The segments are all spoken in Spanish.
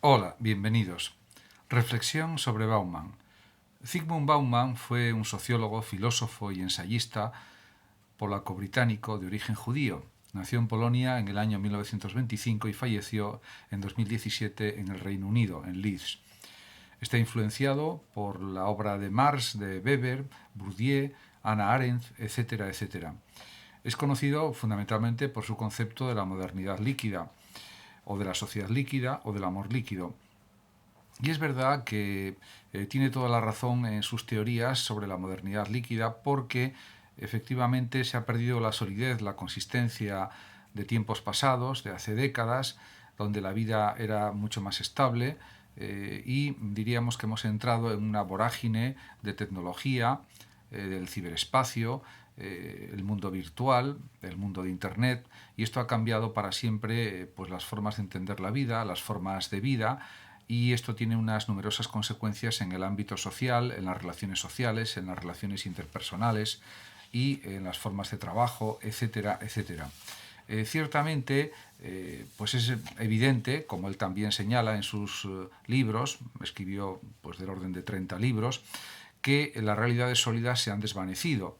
Hola, bienvenidos. Reflexión sobre Bauman. Zygmunt Bauman fue un sociólogo, filósofo y ensayista polaco-británico de origen judío. Nació en Polonia en el año 1925 y falleció en 2017 en el Reino Unido, en Leeds. Está influenciado por la obra de Marx, de Weber, Bourdieu, Hannah Arendt, etcétera, etcétera. Es conocido fundamentalmente por su concepto de la modernidad líquida, o de la sociedad líquida, o del amor líquido. Y es verdad que tiene toda la razón en sus teorías sobre la modernidad líquida porque efectivamente se ha perdido la solidez, la consistencia de tiempos pasados, de hace décadas, donde la vida era mucho más estable y diríamos que hemos entrado en una vorágine de tecnología, del ciberespacio, el mundo virtual, el mundo de Internet, y esto ha cambiado para siempre pues las formas de entender la vida, las formas de vida, y esto tiene unas numerosas consecuencias en el ámbito social, en las relaciones sociales, en las relaciones interpersonales y en las formas de trabajo, etcétera, etcétera. Ciertamente, pues es evidente, como él también señala en sus libros, escribió pues del orden de 30 libros, que las realidades sólidas se han desvanecido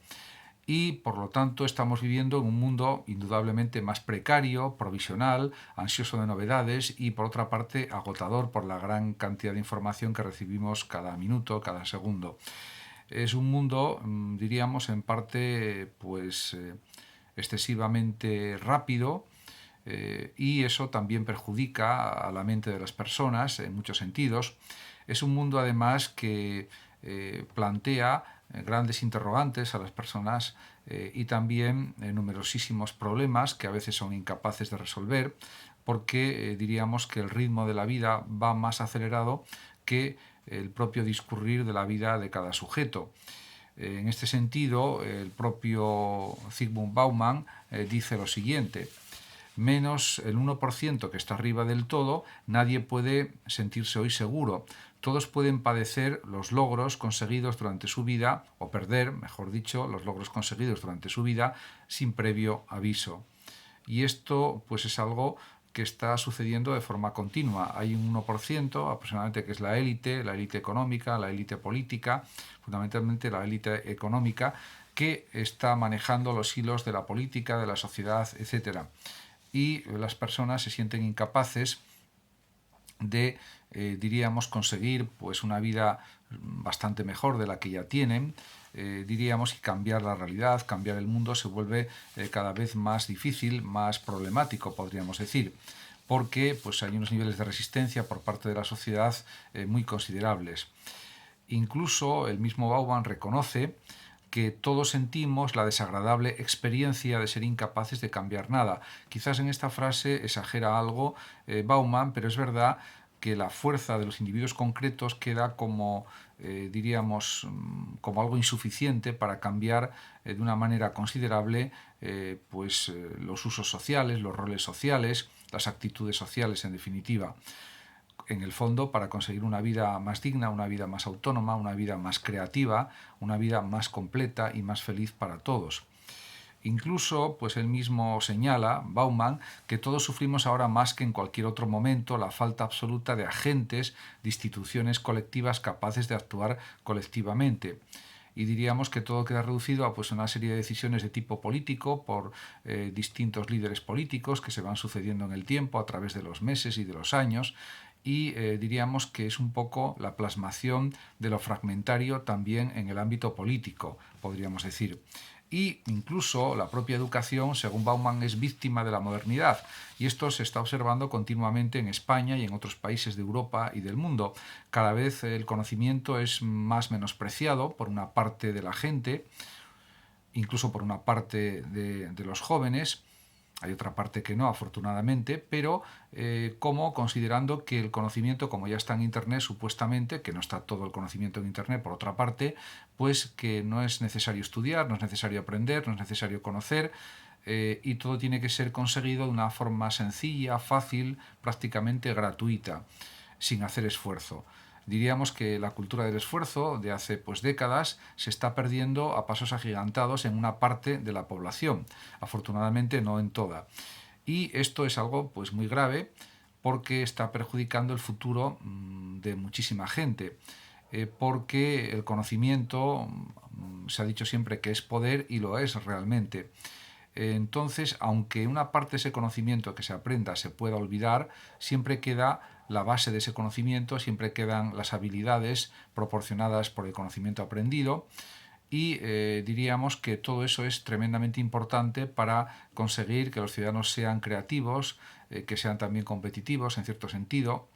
y por lo tanto estamos viviendo en un mundo indudablemente más precario, provisional, ansioso de novedades y por otra parte agotador por la gran cantidad de información que recibimos cada minuto, cada segundo. Es un mundo, diríamos, en parte pues excesivamente rápido, y eso también perjudica a la mente de las personas en muchos sentidos. Es un mundo además que plantea grandes interrogantes a las personas y también numerosísimos problemas que a veces son incapaces de resolver porque diríamos que el ritmo de la vida va más acelerado que el propio discurrir de la vida de cada sujeto. En este sentido, el propio Zygmunt Bauman dice lo siguiente: menos el 1% que está arriba del todo, nadie puede sentirse hoy seguro. Todos pueden padecer los logros conseguidos durante su vida, o perder, mejor dicho, los logros conseguidos durante su vida sin previo aviso. Y esto pues es algo que está sucediendo de forma continua. Hay un 1% aproximadamente que es la élite económica, la élite política, fundamentalmente la élite económica, que está manejando los hilos de la política, de la sociedad, etcétera. Y las personas se sienten incapaces de, diríamos, conseguir pues una vida bastante mejor de la que ya tienen. Diríamos que cambiar la realidad, cambiar el mundo se vuelve cada vez más difícil, más problemático, podríamos decir, porque pues hay unos niveles de resistencia por parte de la sociedad muy considerables. Incluso el mismo Bauman reconoce que todos sentimos la desagradable experiencia de ser incapaces de cambiar nada. Quizás en esta frase exagera algo Bauman, pero es verdad que la fuerza de los individuos concretos queda como, diríamos, como algo insuficiente para cambiar de una manera considerable los usos sociales, los roles sociales, las actitudes sociales en definitiva. En el fondo, para conseguir una vida más digna, una vida más autónoma, una vida más creativa, una vida más completa y más feliz para todos. Incluso, pues él mismo señala, Bauman, que todos sufrimos ahora más que en cualquier otro momento la falta absoluta de agentes, de instituciones colectivas capaces de actuar colectivamente. Y diríamos que todo queda reducido a pues, una serie de decisiones de tipo político por distintos líderes políticos que se van sucediendo en el tiempo a través de los meses y de los años, y diríamos que es un poco la plasmación de lo fragmentario también en el ámbito político, podríamos decir. Y incluso la propia educación, según Bauman, es víctima de la modernidad. Y esto se está observando continuamente en España y en otros países de Europa y del mundo. Cada vez el conocimiento es más menospreciado por una parte de la gente, incluso por una parte de los jóvenes. Hay otra parte que no, afortunadamente, pero como considerando que el conocimiento, como ya está en Internet, supuestamente, que no está todo el conocimiento en Internet, por otra parte, pues que no es necesario estudiar, no es necesario aprender, no es necesario conocer, y todo tiene que ser conseguido de una forma sencilla, fácil, prácticamente gratuita, sin hacer esfuerzo. Diríamos que la cultura del esfuerzo de hace pues décadas se está perdiendo a pasos agigantados en una parte de la población, afortunadamente no en toda. Y esto es algo pues muy grave porque está perjudicando el futuro de muchísima gente, porque el conocimiento se ha dicho siempre que es poder y lo es realmente. Entonces, aunque una parte de ese conocimiento que se aprenda se pueda olvidar, siempre queda la base de ese conocimiento, siempre quedan las habilidades proporcionadas por el conocimiento aprendido y diríamos que todo eso es tremendamente importante para conseguir que los ciudadanos sean creativos, que sean también competitivos en cierto sentido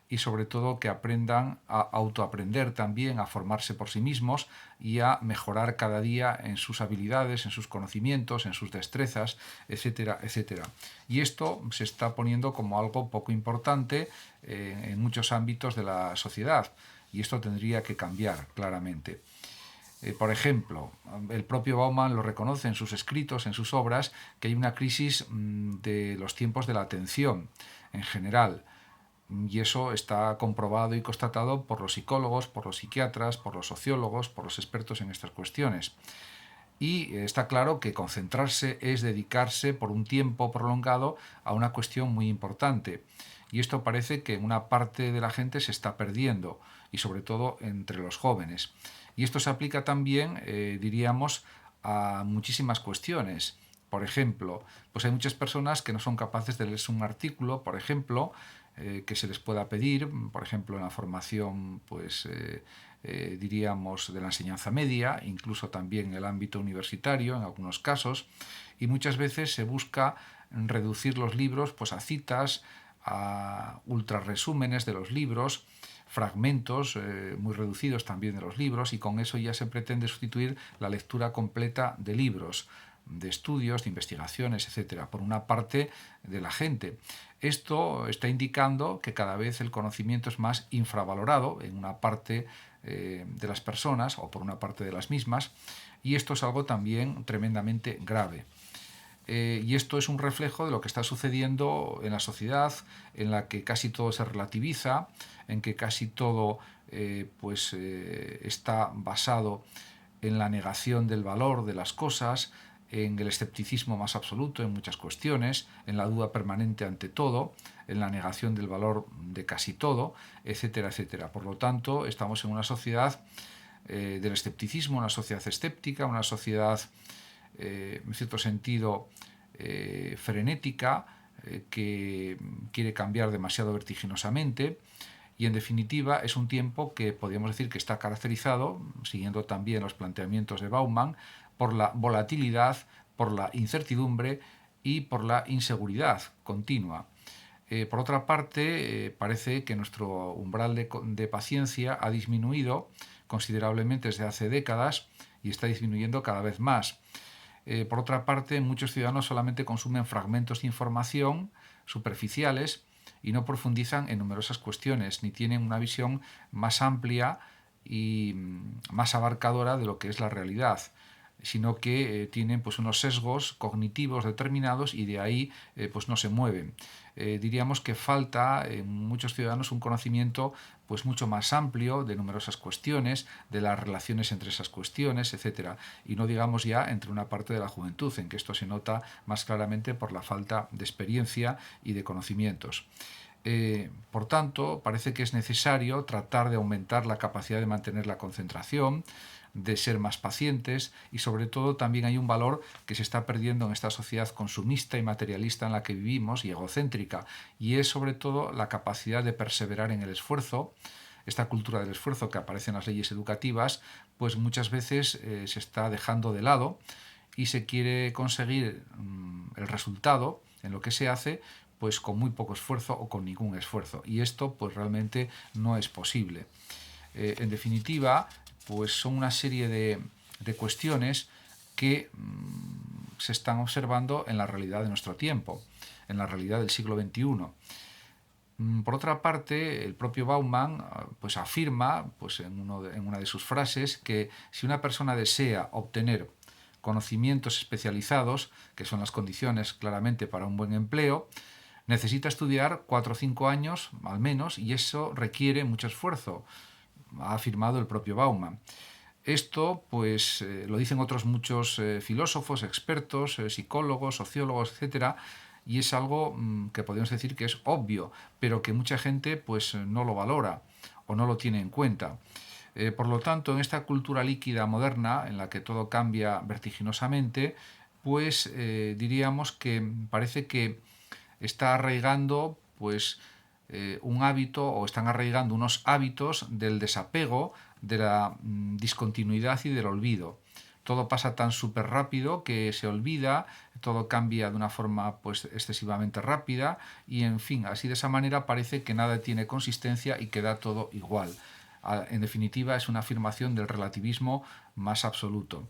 y sobre todo que aprendan a autoaprender también, a formarse por sí mismos y a mejorar cada día en sus habilidades, en sus conocimientos, en sus destrezas, etcétera, etcétera. Y esto se está poniendo como algo poco importante en muchos ámbitos de la sociedad y esto tendría que cambiar claramente. Por ejemplo, el propio Bauman lo reconoce en sus escritos, en sus obras, que hay una crisis de los tiempos de la atención en general. Y eso está comprobado y constatado por los psicólogos, por los psiquiatras, por los sociólogos, por los expertos en estas cuestiones. Y está claro que concentrarse es dedicarse por un tiempo prolongado a una cuestión muy importante. Y esto parece que una parte de la gente se está perdiendo, y sobre todo entre los jóvenes. Y esto se aplica también, diríamos, a muchísimas cuestiones. Por ejemplo, pues hay muchas personas que no son capaces de leerse un artículo, por ejemplo, que se les pueda pedir, por ejemplo, en la formación, pues diríamos, de la enseñanza media, incluso también en el ámbito universitario, en algunos casos, y muchas veces se busca reducir los libros pues, a citas, a ultrarresúmenes de los libros, fragmentos muy reducidos también de los libros, y con eso ya se pretende sustituir la lectura completa de libros, de estudios, de investigaciones, etcétera, por una parte de la gente. Esto está indicando que cada vez el conocimiento es más infravalorado en una parte de las personas o por una parte de las mismas, y esto es algo también tremendamente grave. Y esto es un reflejo de lo que está sucediendo en la sociedad, en la que casi todo se relativiza, en que casi todo está basado en la negación del valor de las cosas, en el escepticismo más absoluto en muchas cuestiones, en la duda permanente ante todo, en la negación del valor de casi todo, etcétera, etcétera. Por lo tanto, estamos en una sociedad del escepticismo, una sociedad escéptica, una sociedad, en cierto sentido, frenética, que quiere cambiar demasiado vertiginosamente. Y en definitiva es un tiempo que podríamos decir que está caracterizado, siguiendo también los planteamientos de Bauman, por la volatilidad, por la incertidumbre y por la inseguridad continua. Por otra parte, parece que nuestro umbral de paciencia ha disminuido considerablemente desde hace décadas y está disminuyendo cada vez más. Por otra parte, muchos ciudadanos solamente consumen fragmentos de información superficiales y no profundizan en numerosas cuestiones, ni tienen una visión más amplia y más abarcadora de lo que es la realidad, sino que tienen pues, unos sesgos cognitivos determinados y de ahí pues, no se mueven. Diríamos que falta en muchos ciudadanos un conocimiento pues, mucho más amplio de numerosas cuestiones, de las relaciones entre esas cuestiones, etcétera. Y no digamos ya entre una parte de la juventud, en que esto se nota más claramente por la falta de experiencia y de conocimientos. Por tanto, parece que es necesario tratar de aumentar la capacidad de mantener la concentración, de ser más pacientes y sobre todo también hay un valor que se está perdiendo en esta sociedad consumista y materialista en la que vivimos y egocéntrica, y es sobre todo la capacidad de perseverar en el esfuerzo. Esta cultura del esfuerzo que aparece en las leyes educativas pues muchas veces se está dejando de lado y se quiere conseguir el resultado en lo que se hace pues con muy poco esfuerzo o con ningún esfuerzo, y esto pues realmente no es posible. En definitiva, pues son una serie de cuestiones que se están observando en la realidad de nuestro tiempo, en la realidad del siglo XXI. Por otra parte, el propio Bauman pues afirma pues en una de sus frases que si una persona desea obtener conocimientos especializados, que son las condiciones claramente para un buen empleo, necesita estudiar 4 o 5 años al menos, y eso requiere mucho esfuerzo, ha afirmado el propio Bauman. Esto pues lo dicen otros muchos filósofos, expertos, psicólogos, sociólogos, etcétera, y es algo que podemos decir que es obvio, pero que mucha gente pues no lo valora o no lo tiene en cuenta. Por lo tanto, en esta cultura líquida moderna, en la que todo cambia vertiginosamente, pues diríamos que parece que está arraigando pues un hábito, o están arraigando unos hábitos del desapego, de la discontinuidad y del olvido. Todo pasa tan súper rápido que se olvida, todo cambia de una forma pues excesivamente rápida y en fin, así de esa manera parece que nada tiene consistencia y queda todo igual. En definitiva, es una afirmación del relativismo más absoluto.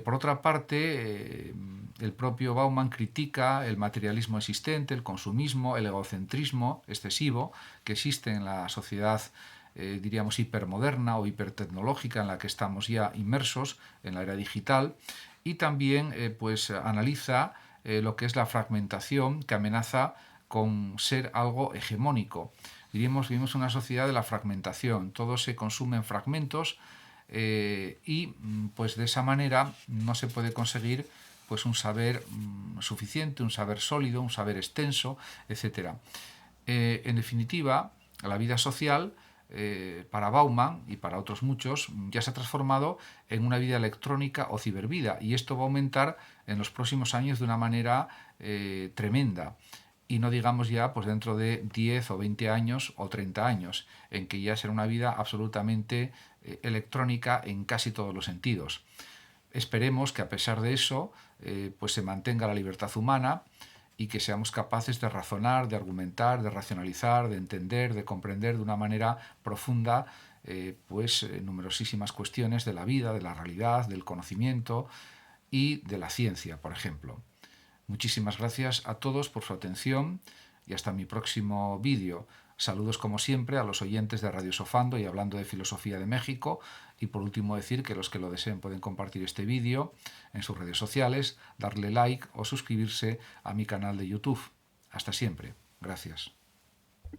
Por otra parte, el propio Bauman critica el materialismo existente, el consumismo, el egocentrismo excesivo que existe en la sociedad, diríamos, hipermoderna o hipertecnológica en la que estamos ya inmersos en la era digital, y también pues analiza lo que es la fragmentación que amenaza con ser algo hegemónico. Diríamos, vivimos en una sociedad de la fragmentación, todo se consume en fragmentos y pues de esa manera no se puede conseguir pues un saber suficiente, un saber sólido, un saber extenso, etc. En definitiva, la vida social para Bauman y para otros muchos ya se ha transformado en una vida electrónica o cibervida, y esto va a aumentar en los próximos años de una manera tremenda. Y no digamos ya pues dentro de 10 o 20 años o 30 años, en que ya será una vida absolutamente electrónica en casi todos los sentidos. Esperemos que a pesar de eso pues se mantenga la libertad humana y que seamos capaces de razonar, de argumentar, de racionalizar, de entender, de comprender de una manera profunda numerosísimas cuestiones de la vida, de la realidad, del conocimiento y de la ciencia, por ejemplo. Muchísimas gracias a todos por su atención y hasta mi próximo vídeo. Saludos como siempre a los oyentes de Radio Sofando y Hablando de Filosofía de México, y por último decir que los que lo deseen pueden compartir este vídeo en sus redes sociales, darle like o suscribirse a mi canal de YouTube. Hasta siempre. Gracias.